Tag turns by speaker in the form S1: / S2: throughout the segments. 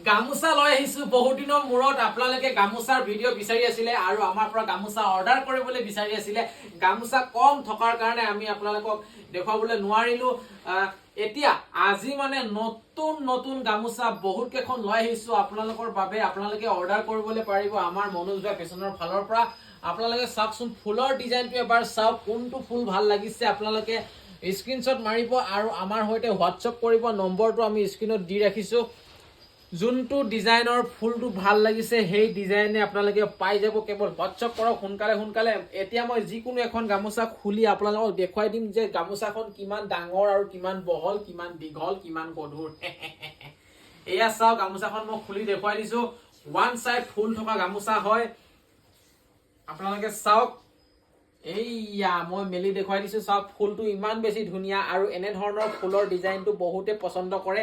S1: গামোচা লৈ আহিছো বহুত দিনৰ মূৰত আপোনালোকে গামোচাৰ ভিডিঅ' বিচাৰি আছিলে আৰু আমাৰ পৰা গামোচা অৰ্ডাৰ কৰিবলৈ বিচাৰি আছিলে গামোচা কম থকাৰ কাৰণে আমি আপোনালোকক দেখুৱাবলৈ নোৱাৰিলো এতিয়া আজি মানে নতুন গামোচা বহুত কেখন লৈ আহিছো আপোনালোকৰ বাবে আপোনালোকে অৰ্ডাৰ কৰিবলৈ পাৰিব আমাৰ মনোজবা ফেশ্বনৰ ফালৰ পৰা আপোনালোকে চাওকচোন ফুলৰ ডিজাইনটো এবাৰ চাওক কোনটো ফুল ভাল লাগিছে আপোনালোকে স্ক্ৰিনশ্বট মাৰিব আৰু আমাৰ সৈতে হোৱাটছআপ কৰিব নম্বৰটো আমি স্ক্ৰিনত দি ৰাখিছো যোনটো ডিজাইনৰ ফুলটো ভাল লাগিছে সেই ডিজাইনে আপোনালোকে পাই যাব কেৱল হোৱাটছআপ কৰক সোনকালে এতিয়া মই যিকোনো এখন গামোচা খুলি আপোনালোকক দেখুৱাই দিম যে গামোচাখন কিমান ডাঙৰ আৰু কিমান বহল কিমান দীঘল কিমান গধুৰ এয়া চাওক গামোচাখন মই খুলি দেখুৱাই দিছো ওৱান সাইড ফুল থকা গামোচা হয় আপোনালোকে চাওক এইয়া মই মেলি দেখুৱাই দিছো চাওক ফুলটো ইমান বেছি ধুনিয়া আৰু এনে ধৰণৰ ফুলৰ ডিজাইনটো বহুতে পছন্দ কৰে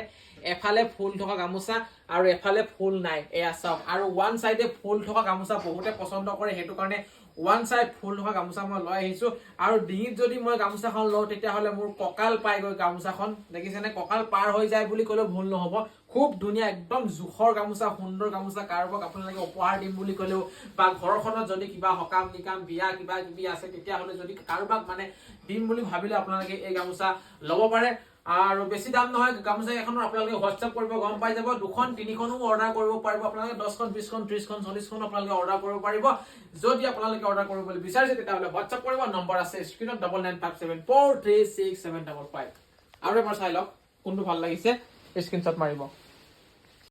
S1: এফালে ফুল থকা গামোচা আৰু এফালে ফুল নাই এয়া চাওক আৰু ওৱান সাইডে ফুল থকা গামোচা বহুতে পছন্দ কৰে হেতু কাৰণে ওৱান সাইড ফুল থকা গামোচা মই লৈ আহিছো আৰু ডিঙিত যদি মই গামোচাখন লওঁ তেতিয়া হলে মোৰ ককাল পাই গৈ গামোচাখন দেখিছেনে ককাল পাৰ হৈ যায় বুলি কলে ভুল নহব খুব ধুনিয়া একদম জুখৰ গামোচা সুন্দৰ গামোচা কাৰোবাক আপোনালোকে উপহাৰ দিম বুলি কলেও বা ঘৰখনত যদি কিবা হকাম নিকাম বিয়া কিবা কিবি আছে তেতিয়া হলে যদি কাৰোবাক মানে দিম বুলি ভাবিলে আপোনালোকে এই গামোচা ল'ব পাৰে আৰু বেছি দাম নহয় গামোচা এখনৰ আপোনালোকে হোৱাটছআপ কৰিব গম পাই যাব দুখন তিনিখনো অৰ্ডাৰ কৰিব পাৰিব আপোনালোকে 10খন 20খন 30খন 40খন আপোনালোকে অৰ্ডাৰ কৰিব পাৰিব যদি আপোনালোকে অৰ্ডাৰ কৰিবলৈ বিচাৰিছে তেতিয়াহলে হোৱাটছআপ কৰিব নম্বৰ আছে স্ক্ৰিনত 9957436755 আৰু এবাৰ চাই লওক কোনটো ভাল লাগিছে স্ক্ৰিনশ্বট মাৰিব